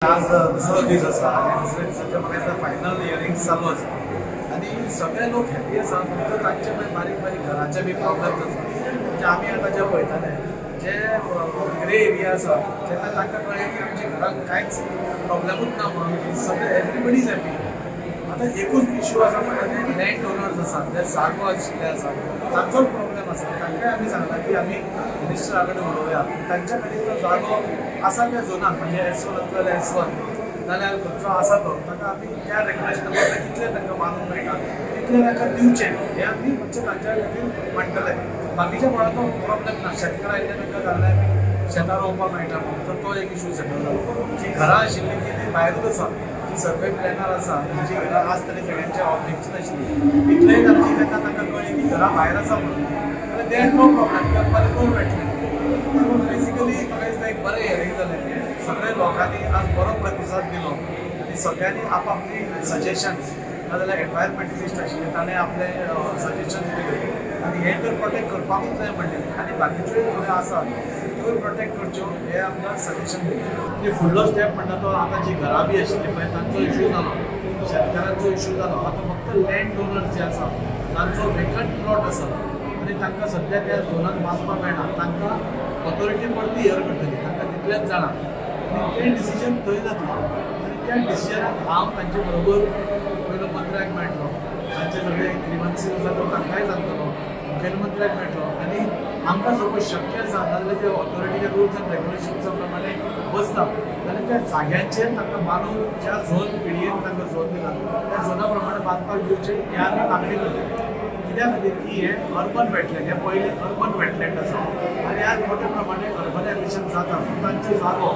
आज दुसरो दीस आसा आनी दुसऱ्या दिसाच्या म्हाका फायनल हियरिंग्स चालू आसा आनी सगळे लोक हॅपी आसा फक्त तांचे बारीक बारीक घराचे बी प्रॉब्लेम्स आसा म्हणजे आमी आतां जे पळयताले जे ग्रे एरिया आसा तेन्ना तांकां कळ्ळें की आमच्या घराक कांयच प्रॉब्लेमूच ना म्हणून सगळे एवरीबडी इज हॅपी। आतां एकूच इश्यू आसा म्हणजे लँड ओनर्स आसा जे जागो आशिल्ले आसा तांचो प्रॉब्लेम आसा तांकांय आमी सांगला की आमी मिनिस्टरा कडेन उलोवया तांच्या खातीर तो जागो आसा त्या झोनाक म्हणजे S1 आसलेले S1 नाल्यार खंयचो आसा तो ताका आमी त्या रेग्युलेशना प्रमाणे कितले तांकां मानूंक मेळटा तितले तांकां दिवचें हें आमी म्हणजे तांच्या खातीर म्हणटले। बाकीच्या कोणाचो प्रॉब्लेम ना शेतकारां येयले तांकां जाल्यार आमी शेतां रोवपाक मेळटा तर तो एक इश्यू सेटल जालो। जी घरां आशिल्ली की ती भायरूच आसा जी सर्वे प्लॅनर आसा जी घरां आज तरी सगळ्यांचे ऑब्जेक्शन आशिल्ली इतलेय जाणांची तेन्ना तांकां कळ्ळें की घरां भायर आसा म्हणून जाल्यार दे हॅड नो प्रॉब्लेम करपाक कोण मेळटलें। बेसिकली म्हाका दिसता एक बरें हियरिंग जालें सगळे लोकांनी आज बरो प्रतिसाद दिलो आनी सगळ्यांनी आपआपली सजेशन्स नाजाल्यार एनवायरमेंटलिस्ट आशिल्ले ताणें आपले सजेशन्स दिले आनी हे तर प्रोटेक्ट करपाकूच जाय म्हणलें आनी बाकीच्यो थोड्यो आसा त्यो प्रोटेक्ट करच्यो हे आमकां सजेशन दिलें। म्हणजे फुडलो स्टेप म्हणटा तो आतां जी घरां बी आशिल्ली पळय तांचो इश्यू जालो शेतकारांचो इश्यू जालो आतां फक्त लँड ओनर्स जे आसा तांचो वेकंट प्लॉट आसा आनी तांकां सद्या त्या झोनाक बांदपाक मेळना तांकां ऑथॉरिटी परती हियर करतली तांकां तितलेंच जाणा आनी तें डिसिजन थंय जातलो आनी त्या डिसिजनाक हांव तांचे बरोबर पयलो मंत्र्याक मेळटलो तांचे सगळे ग्रीवन्सीस आसा तो तांकांय सांगतलो मुखेलमंत्र्याक मेळटलो आनी आमकां सपोज शक्य आसा नाजाल्यार ते ऑथॉरिटीचे रुल्स एंड रेग्युलेशन्सा प्रमाणे बसता जाल्यार त्या जाग्यांचेर तांकां बांदून ज्या झोन पिडीएन तांकां झोन दिला त्या झोना प्रमाणे बांदपाक दिवचें हें आमी मागणी करतली। कित्या खातीर की हें अर्बन वेटलँड हें पयलें अर्बन वेटलँड आसा आनी आज मोठ्या प्रमाणे अर्बनायझेशन जाता तांचो जागो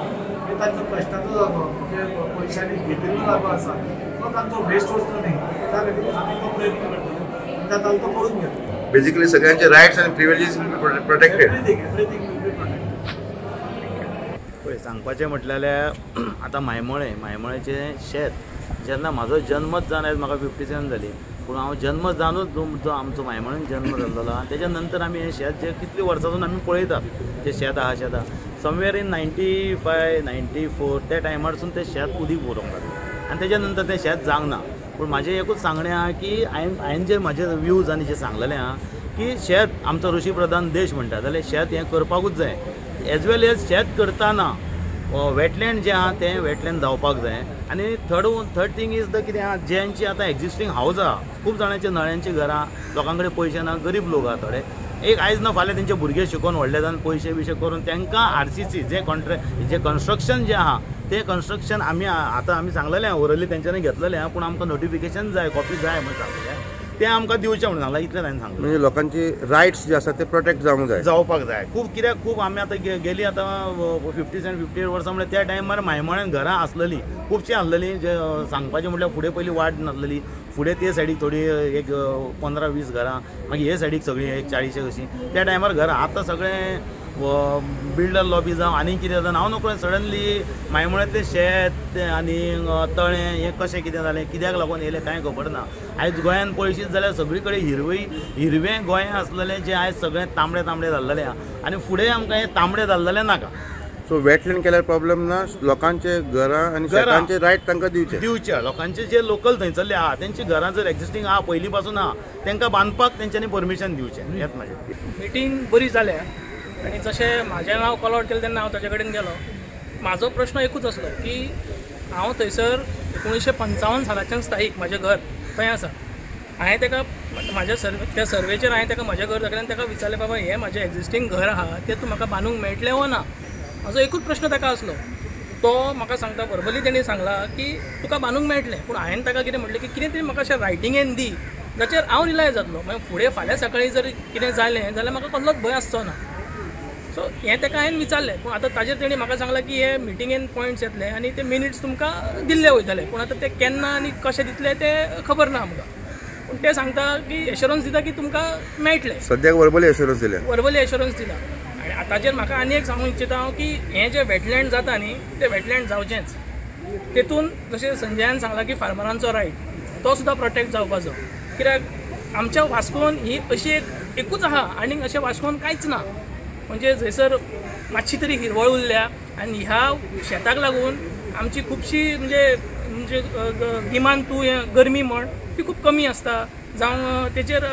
हे तांचो कश्टाचो जागो म्हणजे पयशांनी घेतिल्लो जागो आसा तो तांचो वेस्ट वचचो न्ही त्या खातीर आमी तो प्रयत्न करतले आनी ताका तो करून घेतलो। बेसिकली सगळ्यांचे रायट्स आणि privileges will be protected everything will be protected. पळय सांगपाचें म्हटल्यार आतां मायमळेचें शेत जेन्ना म्हाजो जन्मच जावन आयज म्हाका 57 जाली पूण हांव जन्म जावनूच जो आमचो मायमळेन जन्म जाल्लो तेच्या नंतर आमी हें शेत जे कितले वर्सांसून आमी पळयता तें शेत आहा समवेअर इन 95, 94 त्या टायमारसून तें शेत उदीक उरोंक लागलें आनी तेच्या नंतर तें शेत जावंक ना। पूण म्हाजें एकूच सांगणें आहा की हांवें जे म्हाजे व्यूज आनी जें सांगलेलें आहा की शेत आमचो ऋषी प्रधान देश म्हणटा जाल्यार शेत हें करपाकूच जाय एज वेल एज शेत करतना वेटलँड जे आहा तें वेटलँड जावपाक जाय आनी थर्ड थिंग इज द कितें आहा जेंची आतां एक्जिस्टींग हावज आहा खूब जाणांची नळ्यांची घरां लोकां कडेन पयशे ना गरीब लोक आहा थोडे एक आयज ना फाल्यां तेंचे भुरगे शिकोवन व्हडले जावन पयशे बिशे करून तांकां RCC जे कन्स्ट्रक्शन जें आहा तें कन्स्ट्रक्शन आमी सांगलेलें ओरली तेंच्यांनी घेतलेलें पूण आमकां नोटिफिकेशन जाय कॉपी जाय म्हणून सांगलेलें तें आमकां दिवचें म्हणून सांगलां इतलें हांवें सांगलें। म्हणजे लोकांची रायट्स जे आसा ते प्रोटेक्ट जावपाक जाय खूब आमी आतां गेली आतां 58 वर्सां म्हणल्यार त्या टायमार मायमळ्यान घरां आसलेलीं खुबशीं आसलेलीं जे सांगपाचें म्हटल्यार फुडें पयलीं वाट नासलेली फुडें ते सायडीक थोडी एक 15-20 घरां मागीर हे सायडीक सगळीं एक 40 अशीं त्या टायमार घरां आतां सगळें बिल्डर लॉबी जावं आनी कितें जावन हांव नकळो सडनली मायमळ्यांतलें शेत आनी तळें हें कशें कितें जालें कित्याक लागून येयलें कांय खबर ना। आयज गोंयान पळयशीत जाल्यार सगळी कडेन हिरवें गोंय आसलेलें जें आयज सगळें तांबडें जाल्लेलें आहा आनी फुडें आमकां हें तांबडें जाल्लेलें नाका। सो वेटलँड केल्यार प्रॉब्लेम ना लोकांचे घरां आनी शेतांचे रायट तांकां दिवचे लोकांचे जे लोकल थंयसरले आहा तेंची घरां जर एक्जिस्टींग आहा पयलीं पासून आहा तांकां बांदपाक तेंच्यांनी परमिशन दिवचें हेंच म्हाजें। मिटींग बरी जाल्या आनी जशें म्हाजें नांव कॉल आउट केलें तेन्ना हांव ताचे कडेन गेलो म्हाजो प्रश्न एकूच आसलो की हांव थंयसर 1955 सालाच्यान स्थायीक म्हाजें घर थंय आसा हांवें ताका म्हाज्या त्या सर्वेचेर हांवें ताका म्हाजें घर दाखयलें ताका विचारलें बाबा हें म्हाजें एक्जिस्टींग घर आहा तें तूं म्हाका बांदूंक मेळटलें वो ना म्हाजो एकूच प्रश्न ताका आसलो तो म्हाका सांगता वर्बली तेणी सांगला की तुका बांदूंक मेळटलें पूण हांवें ताका कितें म्हटलें की कितें तरी म्हाका अशें रायटिंगेन दी जाचेर हांव रिलाय जातलो मागीर फुडें फाल्यां सकाळीं जर कितें जालें जाल्यार म्हाका कसलोच भंय आसचो ना। सो हें ताका हांवें विचारलें पूण आतां ताजेर तेणी म्हाका सांगलां की हे मिटिंगेन पॉयंट्स येतले आनी ते मिनिट्स तुमकां दिल्ले वयतले पूण आतां ते केन्ना आनी कशें दितले ते खबर ना आमकां पूण ते सांगता की एश्योरन्स दिता की तुमकां मेळटलें सद्याक वर्बली एश्योरन्स दिला आनी ताजेर म्हाका आनी एक सांगूंक इच्छिता हांव की हें जें वेटलँड जाता न्ही तें वेटलँड जावचेंच तेतून जशें संजयान सांगलां की फार्मरांचो रायट तो सुद्दां प्रोटेक्ट जावपाचो कित्याक आमच्या वास्कोन ही अशी एकूच आहा आनीक अशें वास्कोन कांयच ना म्हणजे थंयसर मातशी तरी हिरवळ उरल्या आनी ह्या शेताक लागून आमची खुबशी म्हणजे गिमान तूं गरमी म्हण ती खूप कमी असता जावं तेचेर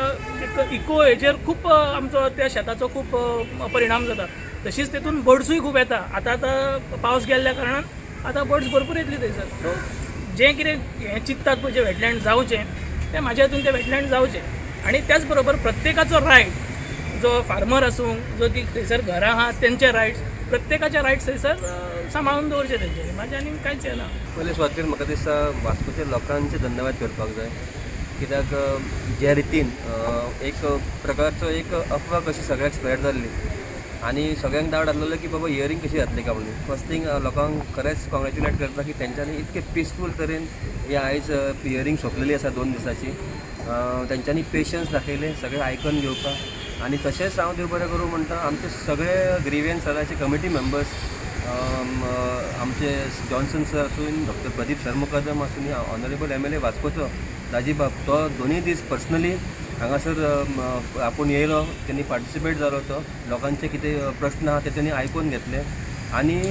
इको हेचेर खूप आमचो त्या शेताचो खूप परिणाम जाता. तशीच तेतून बर्ड्सूय खूप येता. आतां पावस गेल्ल्या कारणान आतां बर्ड्स भरपूर येतली थंयसर. सो जें कितें हें चिंततात पळय जें वेटलँड जावचें तें म्हाज्या हातून तें वेटलँड जावचें. आनी त्याच बरोबर प्रत्येकाचो रायट जो फार्मर आसूं जो ती थंयसर घरां आहात तेंचे रायट्स प्रत्येकाचे रायट्स थंयसर सांबाळून दवरचे तेंचे. म्हाजें आनी कांयच येना. पयले सुवातेर म्हाका दिसता वास्कोच्या लोकांचे धन्यवाद करपाक जाय कित्याक जे रितीन एक प्रकारचो एक अफवा कशी सगळ्याक स्प्रेड जाल्ली आनी सगळ्यांक डावट आसलेलो की बाबा हियरींग कशी जातली काय म्हणून. फर्स्ट थिंग लोकांक खरेंच कॉंग्रेच्युलेट करता की तेंच्यांनी इतके पिसफूल तरेन ही आयज हियरींग सोंपलेली आसा 2 दिसाची. तेंच्यांनी पेशन्स दाखयले सगळे आयकून घेवपाक आनी तशेंच हांव देव बरें करूं म्हणटा आमचे सगळे ग्रीवियन्स सराचे कमिटी मेंबर्स आमचे जॉन्सन सर आसून डॉक्टर प्रदीप शर्मुकदम आसून ऑनरेबल MLA वास्कोचो राजीबाब तो दोनूय दीस पर्सनली हांगासर आपूण येयलो त्यांनी पार्टिसिपेट जालो तो लोकांचे कितें प्रश्न आहा ते त्यांनी आयकून घेतले आनी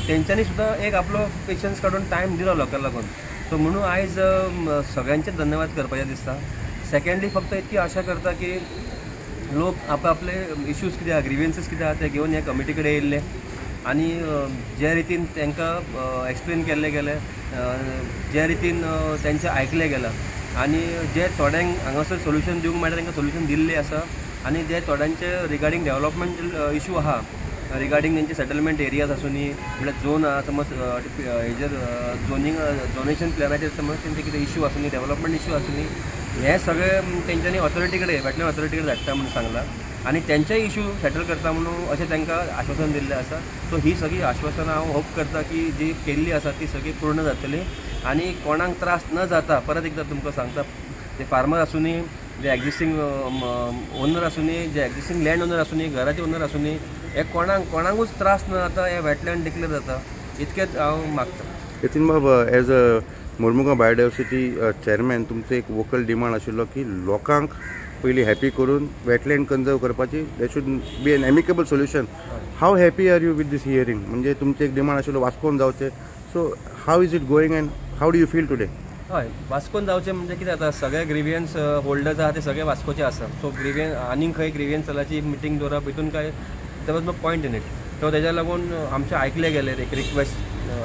तेंच्यांनी सुद्दां एक आपलो पेशन्स काडून टायम दिलो लोकांक लागून. सो म्हणून आयज सगळ्यांचे धन्यवाद करपाचें दिसता. सेकेंडली फक्त इतकी आशा करता की लोक आपले इश्यूज कितें आहा ग्रीवियन्सीस कितें आहा ते घेवन ह्या कमिटी कडेन येयल्ले आनी जे रितीन तांकां एक्सप्लेन केल्लें गेलें जे रितीन तेंचें आयकलें गेलां आनी जे थोड्यांक हांगासर सोल्युशन दिवंक मेळटा तांकां सोल्युशन दिल्लें आसा आनी जे थोड्यांचे रिगार्डींग डेवलॉपमेंट इशू आहा रिगार्डींग तेंचे सेटलमेंट एरियाज आसूनी म्हळ्यार झोन आहा समज हेजेर डोनेशन प्लॅनाचेर समज तेंचे कितें इशू आसूनी डेवलॉपमेंट इशू आसूनी हे सगळे तेंच्यांनी ऑथॉरिटी कडेन वेटलँड ऑथॉरिटी कडेन धाडटा म्हणून सांगलां आनी तेंचे इशू सेटल करता म्हणून अशें तांकां आश्वासन दिल्लें आसा. सो ही सगळी आश्वासनां हांव होप करता की जी केल्ली आसा ती सगळी पूर्ण जातली आनी कोणाक त्रास न जाता. परत एकदां तुमकां सांगता ते फार्मर आसूनी जे एक्जिस्टींग ओनर आसूनी जे एक्जिस्टींग लँड ओनर आसूनी घराचे ओनर आसूनी हे कोणाकूच त्रास न जाता हे वेटलँड डिक्लेअर जाता इतकेंच हांव मागता. यतीन बाब as a Mormugao biodiversity chairman तुमचो एक वोकल डिमांड आशिल्लो की लोकांक पयली हॅपी करून वेटलँड कन्जर्व करपाची they should be an amicable solution. How happy are you with this hearing म्हणजे तुमचें एक डिमांड आशिल्लो वास्कोन जावचें. So how is it going and how do you feel today? हय वास्कोन जावचें म्हणजे कितें जाता सगळे ग्रीवियन्स होल्डर्स आहा ते सगळे वास्कोचे आसा. सो आनीक खंय ग्रीवियन्स सेलाची मिटींग दवरप हितून काय there was no point in it. So तेज्या लागून आमचे आयकले गेले एक रिक्वेस्ट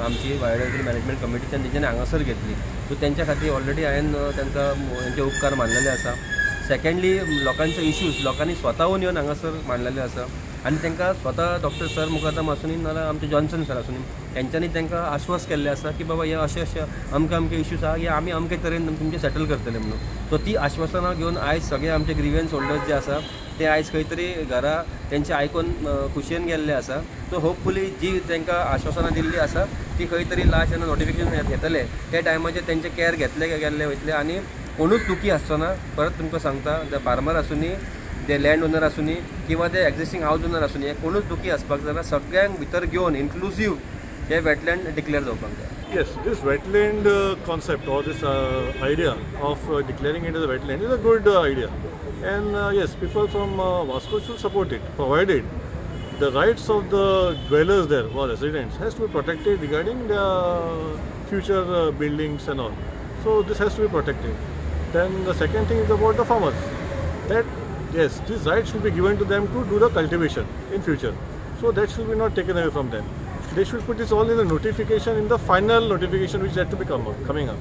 आमची बायोडायवर्सिटी मॅनेजमेंट कमिटीच्यान तेंच्यांनी हांगासर घेतली. सो तेंच्या खातीर ऑलरेडी हांवें तांकां तेंचे उपकार मानलेले आसा. सेकेंडली लोकांचे इश्यूज लोकांनी स्वताहून येवन हांगासर मांडलेले आसा आनी तांकां स्वता डॉक्टर सर मुकादम आसूनी नाल्यार आमचे जॉन्सन सर आसूनी तेंच्यांनी तांकां आश्वास केल्लें आसा की बाबा हे अशे अमके इश्यूज आहा हे आमी अमके तरेन तुमचे सेटल करतले म्हणून. सो ती आश्वासनां घेवन आयज सगळे आमचे ग्रीवियन्स होल्डर्स जे आसा ते आयज खंय तरी घरा तेंचे आयकून खुशयेन गेल्ले आसा. सो होपफुली जी तांकां आश्वासनां दिल्ली आसा ती खंय तरी लास्ट जेन्ना नोटिफिकेशन येतले ते टायमाचेर तेंचे केअर घेतले गेल्ले वयतले आनी कोणूच दुखी आसचोना. परत तुमकां सांगता ते फार्मर आसूनी ते लँड ओनर आसूनी किंवा ते एक्जिस्टींग हावज ओनर आसूनी हे कोणूच दुखी आसपाक जायना. सगळ्यांक भितर घेवन इन्क्लुसीव हे वेटलँड डिक्लेअर जावपाक जाय. Yes, this wetland concept or this idea of declaring it as a wetland is a good idea, and yes, people from Vasco should support it, provided the rights of the dwellers there or residents has to be protected regarding their future buildings and all. So this has to be protected. Then the second thing is about the farmers. That yes, these rights should be given to them to do the cultivation in future. So that should be not taken away from them. They should put this all in the notification, in the final notification which had to be coming up.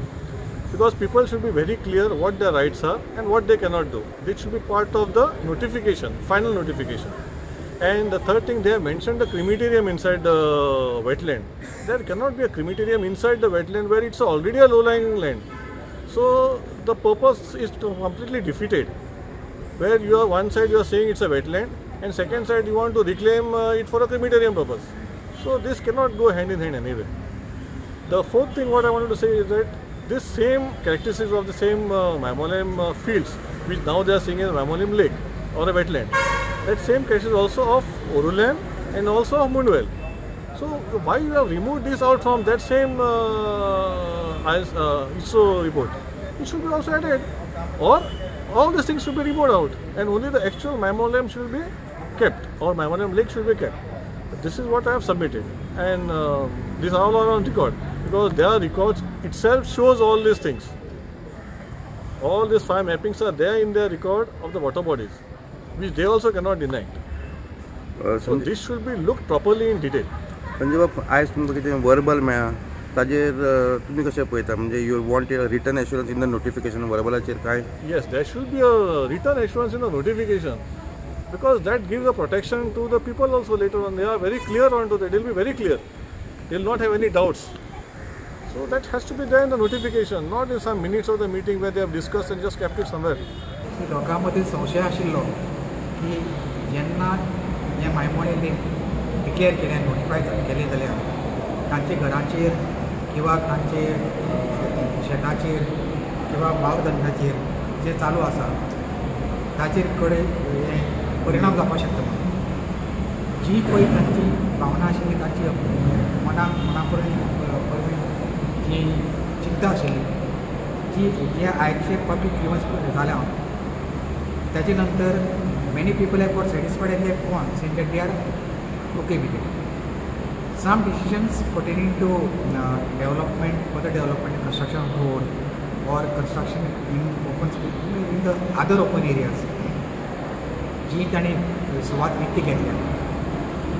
Because people should be very clear what their rights are and what they cannot do. This should be part of the notification, final notification. And the third thing, they have mentioned the crematorium inside the wetland. There cannot be a crematorium inside the wetland where it's already a low-lying land. So the purpose is completely defeated. Where you are one side you are saying it's a wetland, and second side you want to reclaim it for a crematorium purpose. So this cannot go hand in hand anyway. The fourth thing what I wanted to say is that this same characteristics of the same Maimolim fields, which now they are seeing as Maimolim Lake or a wetland, that same characteristics also of Orulam and also of Mundwell. So why you have removed this out from that same ISO report? It should be also added, or all these things should be removed out, and only the actual Maimolim should be kept, or Maimolim Lake should be kept. This is what I have submitted, and These all are on record because their records itself shows all these things. All these 5 mappings are there in their record of the water bodies, which they also cannot deny. So this should be looked properly in detail. Sanjay बाब, आयज तुमकां कितें verbal मेळ्ळा ताजेर तुमी कशें पळयता म्हणजे you want a return assurance in the notification वर्बलाचेर काय Yes, there should be a return assurance in the notification because that gives a protection to the people also later on. They are very clear onto that. They will be very clear. They will not have any doubts. So that has to be there in the notification, not in some minutes of the meeting where they have discussed and just kept it somewhere. लोकां मदीं संशय आशिल्लो की जेन्ना हे मायमोळे declare केले notify केले जाल्यार तांचे घराचेर किंवा तांचे शेताचेर किंवा भावधंद्याचेर जे चालू आसा ताचेर कडेन परिणाम जावपाक शकता म्हणून जी पळय तांची भावना आशिल्ली तांची मना परवीं जी चिंता आशिल्ली जी जे आयचे पब्लीक ग्रीवन्स जाल्या ताचे नंतर many people have got satisfied and they have gone saying that they are okay with it. Some decisions pertaining to development, further development and construction of road or construction in open space, in the other open areas, जी ताणी सुवात विकती घेतल्या,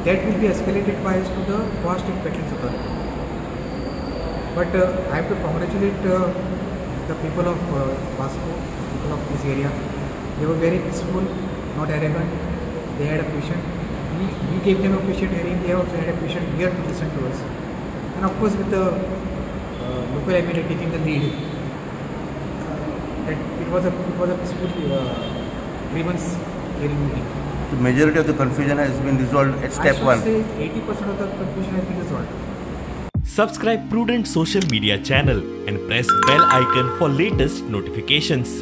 that will be escalated by to the Goa State Wetlands Authority. But I have to congratulate the people of Vasco, people of this area. They were very peaceful, not arrogant. They had a patient. We gave them a patient hearing. They also had a patient here to listen to us. And of course, with the local MLA taking the lead, it was a peaceful grievance hearing meeting. The majority of the confusion has been resolved at step 1. I should say 80% of the confusion has been resolved. Subscribe Prudent social media channel and press bell icon for latest notifications.